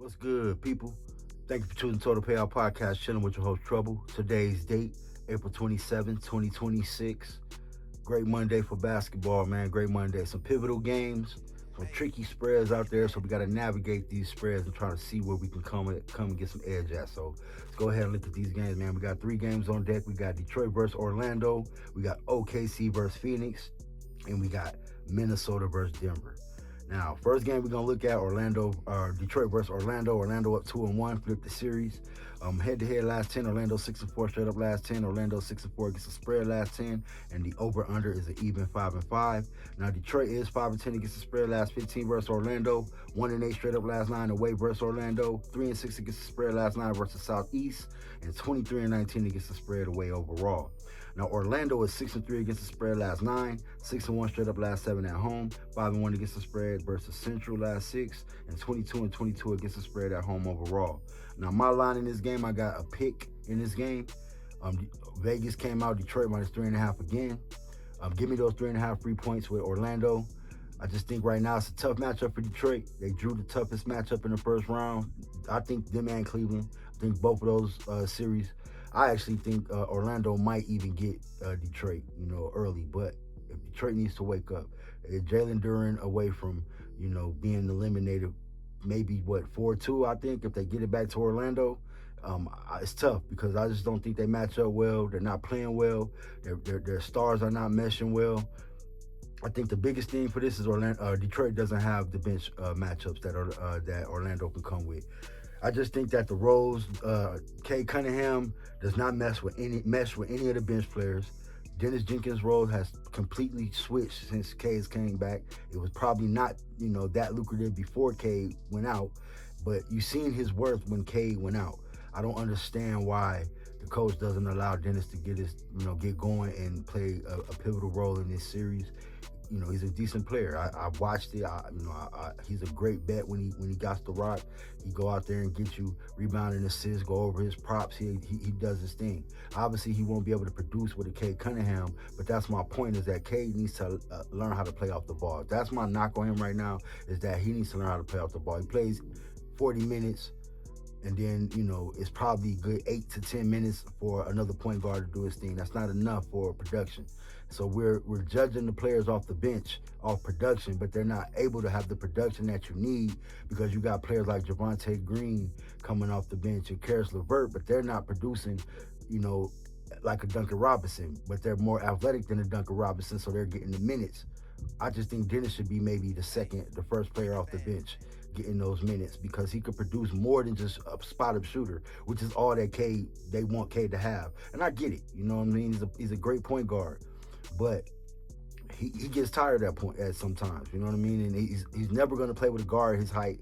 What's good, people? Thank you for choosing Total Payout Podcast, chilling with your host, Trouble. Today's date, April 27th, 2026. Great Monday for basketball, man. Great Monday. Some pivotal games, some tricky spreads out there, so we got to navigate these spreads and try to see where we can come and get some edge at. So let's go ahead and look at these games, man. We got three games on deck. We got Detroit versus Orlando. We got OKC versus Phoenix. And we got Minnesota versus Denver. Now, first game we're gonna look at Detroit versus Orlando. Orlando up 2-1, flipped the series. Head-to-head last 10, Orlando 6-4, straight up last 10. Orlando 6-4 against the spread last 10, and the over/under is an even 5-5. Now, Detroit is 5-10 against the spread last 15 versus Orlando. 1-8 straight up last 9 away versus Orlando. 3-6 against the spread last 9 versus Southeast, and 23-19 against the spread away overall. Now, Orlando is 6-3 against the spread last 9, 6-1 straight up last 7 at home, 5-1 against the spread versus Central last 6, and 22-22 against the spread at home overall. Now, my line in this game, I got a pick in this game. Vegas came out Detroit minus 3.5 again. Give me those 3.5 free points with Orlando. I just think right now it's a tough matchup for Detroit. They drew the toughest matchup in the first round. I think them and Cleveland. I think both of those series. I actually think Orlando might even get Detroit, early. But if Detroit needs to wake up, Jalen Duren away from, being eliminated, maybe 4-2. I think if they get it back to Orlando, it's tough because I just don't think they match up well. They're not playing well. Their stars are not meshing well. I think the biggest thing for this is Detroit doesn't have the bench matchups that Orlando can come with. I just think that the roles, Cade Cunningham does not mesh with any of the bench players. Dennis Jenkins' role has completely switched since Cade came back. It was probably not, that lucrative before Cade went out, but you've seen his worth when Cade went out. I don't understand why the coach doesn't allow Dennis to get going and play a pivotal role in this series. He's a decent player. I watched it. He's a great bet when he got the rock. He go out there and get you rebound and assist, go over his props. He does his thing. Obviously, he won't be able to produce with a Cade Cunningham, but that's my point is that Cade needs to learn how to play off the ball. That's my knock on him right now is that he needs to learn how to play off the ball. He plays 40 minutes. And then, it's probably good 8 to 10 minutes for another point guard to do his thing. That's not enough for production. So we're judging the players off the bench, off production, but they're not able to have the production that you need because you got players like Javonte Green coming off the bench and Karis LeVert, but they're not producing, like a Duncan Robinson, but they're more athletic than a Duncan Robinson, so they're getting the minutes. I just think Dennis should be maybe the first player off the bench getting those minutes because he could produce more than just a spot-up shooter, which is all that they want Cade to have. And I get it, you know what I mean? He's a great point guard, but he gets tired at sometimes, you know what I mean? And he's never going to play with a guard his height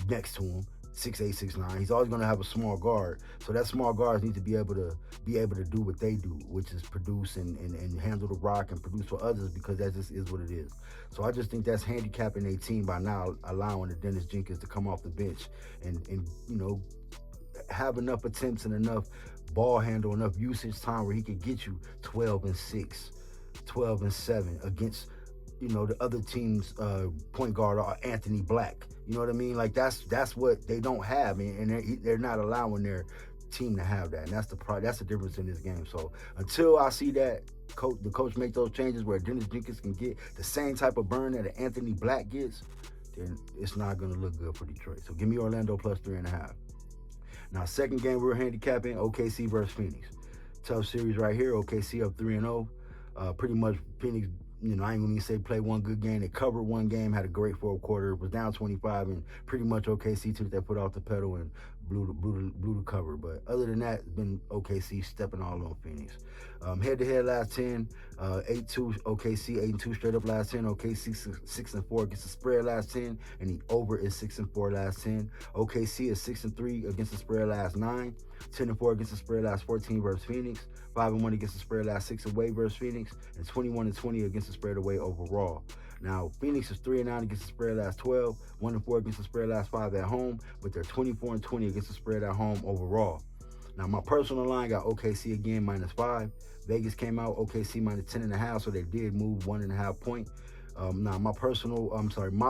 next to him. 6'8", 6'9". He's always going to have a small guard. So that small guards need to be able to do what they do, which is produce and handle the rock and produce for others because that just is what it is. So I just think that's handicapping a team by now allowing the Dennis Jenkins to come off the bench and have enough attempts and enough ball handle, enough usage time where he could get you 12 and 6, 12 and 7 against the other team's point guard Anthony Black. You know what I mean? Like that's what they don't have, and they're not allowing their team to have that. And that's the difference in this game. So until I see that the coach make those changes where Dennis Jenkins can get the same type of burn that Anthony Black gets, then it's not going to look good for Detroit. So give me Orlando plus 3.5. Now, second game we're handicapping, OKC versus Phoenix. Tough series right here. OKC up 3-0. Pretty much Phoenix, I ain't going to say play one good game. They covered one game, had a great fourth quarter, was down 25, and pretty much OKC took that foot off the pedal and blew the cover. But other than that, it's been OKC stepping all on Phoenix. Head-to-head last 10, 8-2 OKC, 8-2 straight up last 10. OKC 6-4 against the spread last 10, and the over is 6-4 last 10. OKC is 6-3 against the spread last 9, 10-4 against the spread last 14 versus Phoenix, 5-1 against the spread last 6 away versus Phoenix, and 21-20 against the spread away overall. Now, Phoenix is 3-9 against the spread last 12, 1-4 against the spread last 5 at home, but they're 24-20 against the spread at home overall. Now, my personal line got OKC again, -5. Vegas came out, OKC -10.5, so they did move 1.5 point. Now, my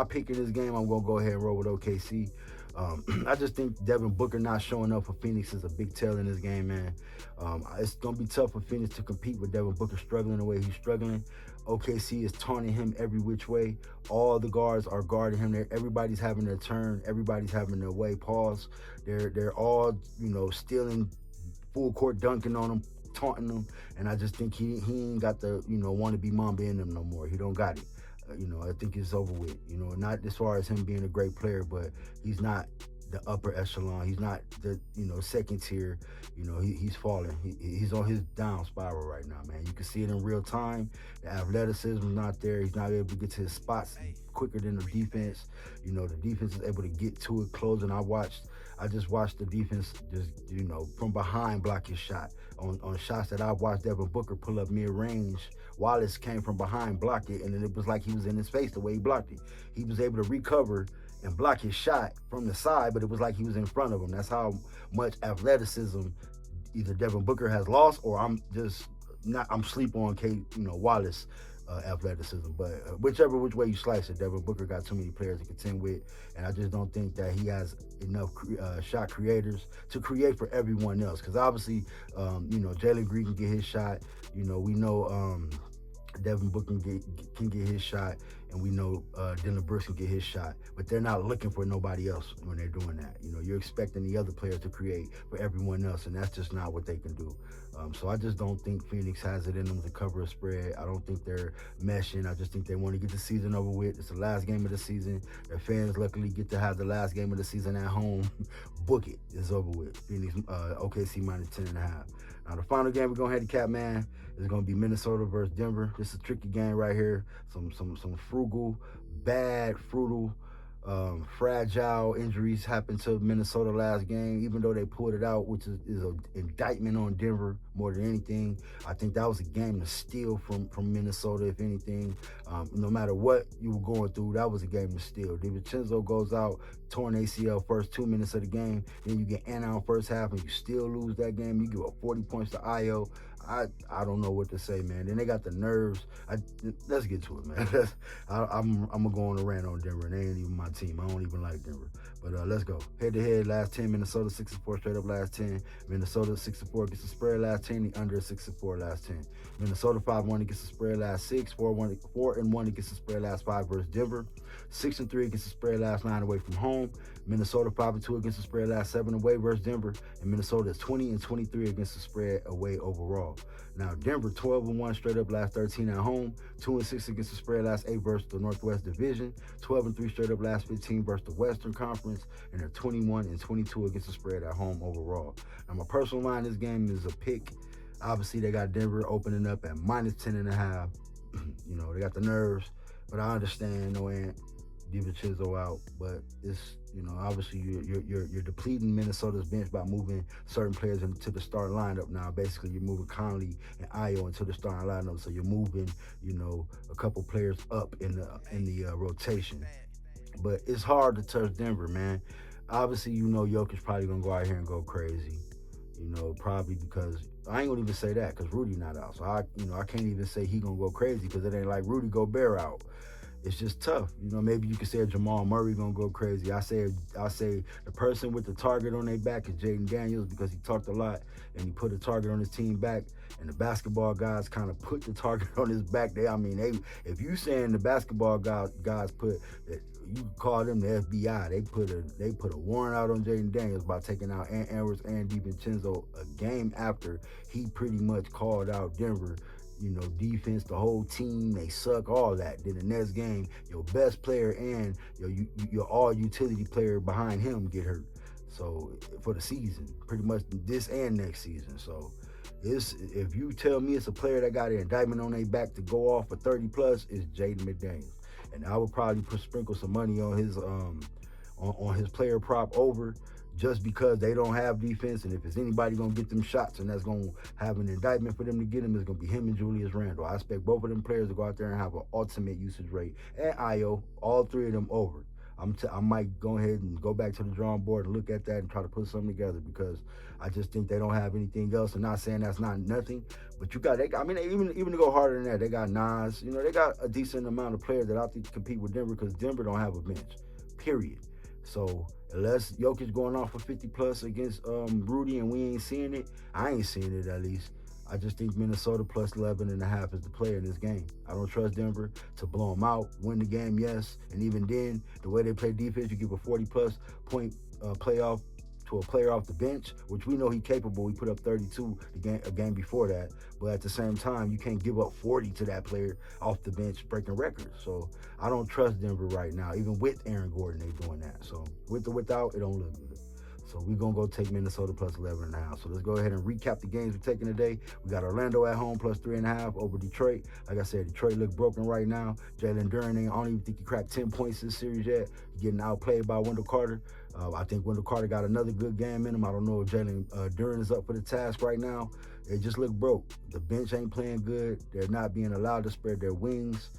pick in this game, I'm going to go ahead and roll with OKC. I just think Devin Booker not showing up for Phoenix is a big tell in this game, man. It's gonna be tough for Phoenix to compete with Devin Booker struggling the way he's struggling. OKC is taunting him every which way. All the guards are guarding him. Everybody's having their turn. Everybody's having their way. Pause. They're all stealing full court dunking on him, taunting him, and I just think he ain't got the want to be Mamba in him no more. He don't got it. I think it's over with. Not as far as him being a great player, but he's not the upper echelon. He's not the second tier. He's falling. He's on his down spiral right now, man. You can see it in real time. The athleticism is not there. He's not able to get to his spots quicker than the defense. The defense is able to get to it, close. And I just watched the defense just from behind block his shot on shots that I watched Devin Booker pull up mid range. Wallace came from behind, blocked it, and then it was like he was in his face the way he blocked it. He was able to recover and block his shot from the side, but it was like he was in front of him. That's how much athleticism either Devin Booker has lost, or I'm sleep on Wallace athleticism. But which way you slice it, Devin Booker got too many players to contend with, and I just don't think that he has enough shot creators to create for everyone else. Because obviously, Jalen Green can get his shot. We know Devin Booker can get his shot, and we know Dylan Brooks can get his shot, but they're not looking for nobody else when they're doing that. You're expecting the other players to create for everyone else, and that's just not what they can do. So I just don't think Phoenix has it in them to cover a spread. I don't think they're meshing. I just think they want to get the season over with. It's the last game of the season. Their fans luckily get to have the last game of the season at home. Book it. It's over with. Phoenix, OKC minus 10.5. Now, the final game we're going to handicap, man, is going to be Minnesota versus Denver. This is a tricky game right here. Some frugal, fragile injuries happened to Minnesota last game, even though they pulled it out, which is an indictment on Denver more than anything. I think that was a game to steal from Minnesota, if anything. No matter what you were going through, that was a game to steal. DiVincenzo goes out, torn ACL first 2 minutes of the game. Then you get Anna on first half, and you still lose that game. You give up 40 points to Io. I don't know what to say, man. Then they got the nerves. Let's get to it, man. I'm gonna go on a rant on Denver. They ain't even my team. I don't even like Denver. But let's go. Head-to-head, last 10. Minnesota 6-4 straight up last 10. Minnesota 6-4 gets the spread last 10. The under 6-4 last 10. Minnesota 5-1 against the spread last 6. 4-1 against the spread last 5 versus Denver. 6-3 against the spread last 9 away from home. Minnesota 5-2 against the spread last 7 away versus Denver. And Minnesota is 20-23 against the spread away overall. Now, Denver 12-1 straight up last 13 at home. 2-6 against the spread last 8 versus the Northwest Division. 12-3 straight up last 15 versus the Western Conference. And they're 21-22 against the spread at home overall. Now, my personal line in this game is a pick. Obviously, they got Denver opening up at minus 10.5. They got the nerves, but I understand. No Ant, DiVincenzo out, but it's obviously you're depleting Minnesota's bench by moving certain players into the starting lineup. Now basically you're moving Conley and Io into the starting lineup, so you're moving a couple players up in the rotation. But it's hard to touch Denver, man. Obviously Jokic's probably gonna go out here and go crazy. Probably because I ain't gonna even say that because Rudy not out, so I can't even say he gonna go crazy because it ain't like Rudy Gobert out. It's just tough. Maybe you could say Jamal Murray gonna go crazy. I say the person with the target on their back is Jaden Daniels because he talked a lot and he put a target on his team back. And the basketball guys kind of put the target on his back. If you saying the basketball guys put, you call them the FBI. They put a warrant out on Jaden Daniels by taking out Ant Edwards and DiVincenzo a game after he pretty much called out Denver. Defense, the whole team, they suck, all that. Then the next game, your best player and your all utility player behind him get hurt. So for the season, pretty much this and next season. So if you tell me it's a player that got an indictment on their back to go off for 30 plus, it's Jaden McDaniels. And I would probably sprinkle some money on his on his player prop over, just because they don't have defense, and if it's anybody going to get them shots and that's going to have an indictment for them to get them, it's going to be him and Julius Randle. I expect both of them players to go out there and have an ultimate usage rate. And Io, all three of them over. I might go ahead and go back to the drawing board and look at that and try to put something together because I just think they don't have anything else. I'm not saying that's not nothing, but even to go harder than that, they got Nas. They got a decent amount of players that I think compete with Denver because Denver don't have a bench, period. So Unless Jokic going off for 50 plus against Rudy and we ain't seeing it, I ain't seeing it at least. I just think Minnesota plus 11 and a half is the play in this game. I don't trust Denver to blow them out, win the game, yes. And even then, the way they play defense, you give a 40 plus point playoff to a player off the bench, which we know he's capable. He put up 32 a game before that. But at the same time, you can't give up 40 to that player off the bench breaking records. So I don't trust Denver right now. Even with Aaron Gordon, they doing that. So with or without, it don't look good. So we're going to go take Minnesota plus 11.5. So let's go ahead and recap the games we're taking today. We got Orlando at home plus 3.5 over Detroit. Like I said, Detroit look broken right now. Jalen Duren, I don't even think he cracked 10 points this series yet. He's getting outplayed by Wendell Carter. I think Wendell Carter got another good game in him. I don't know if Jalen Duren is up for the task right now. They just look broke. The bench ain't playing good. They're not being allowed to spread their wings.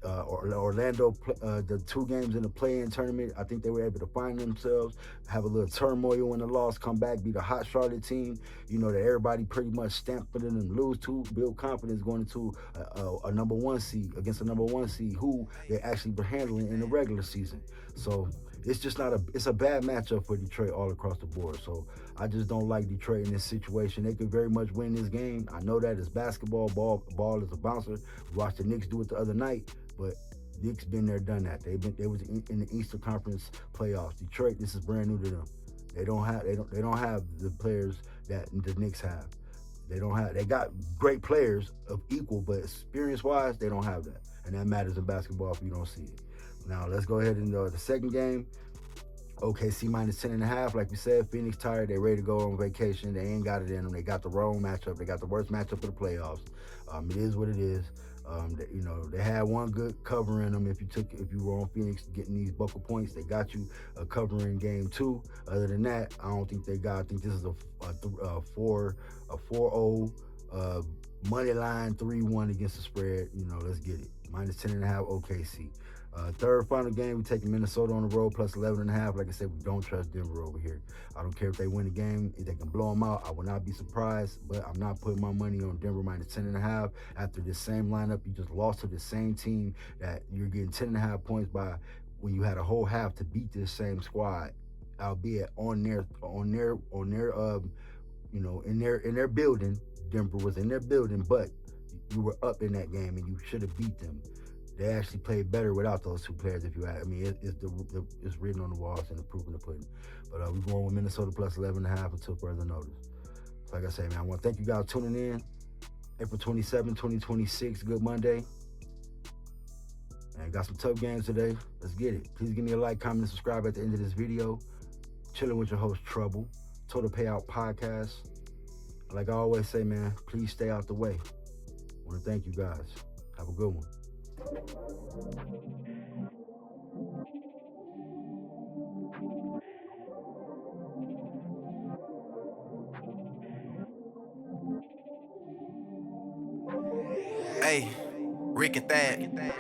Orlando, the 2 games in the play-in tournament, I think they were able to find themselves, have a little turmoil in the loss, come back, beat a hot Charlotte team, that everybody pretty much stamped it and lose to, build confidence going into a number 1 seed against a number 1 seed who they actually were handling in the regular season. So it's just it's a bad matchup for Detroit all across the board. So I just don't like Detroit in this situation. They could very much win this game. I know that it's basketball. Ball is a bouncer. We watched the Knicks do it the other night, but Knicks been there, done that. They was in the Eastern Conference playoffs. Detroit, this is brand new to them. They don't have the players that the Knicks have. They got great players of equal, but experience wise, they don't have that. And that matters in basketball if you don't see it. Now let's go ahead and the second game. OKC minus 10.5. Like we said, Phoenix tired. They ready to go on vacation. They ain't got it in them. They got the wrong matchup. They got the worst matchup of the playoffs. It is what it is. They had one good cover in them. If you were on Phoenix getting these buckle points, they got you a cover in game 2. Other than that, I don't think they got. I think this is a 4-0 money line 3-1 against the spread. Let's get it. Minus 10.5 OKC. Third final game, we're taking Minnesota on the road plus 11.5. Like I said, we don't trust Denver over here. I don't care if they win the game. If they can blow them out, I will not be surprised. But I'm not putting my money on Denver minus 10.5. After this same lineup, you just lost to the same team that you're getting 10.5 points by when you had a whole half to beat this same squad, albeit in their building. Denver was in their building, but you were up in that game and you should have beat them. They actually played better without those 2 players. If you ask, it's written on the walls and the proof in the pudding. But we're going with Minnesota plus 11.5 until further notice. So like I say, man, I want to thank you guys for tuning in. April 27, 2026, good Monday. And got some tough games today. Let's get it. Please give me a like, comment, and subscribe at the end of this video. Chilling with your host, Trouble. Total Payout Podcast. Like I always say, man, please stay out the way. I want to thank you guys. Have a good one. Hey, Rick and Thad.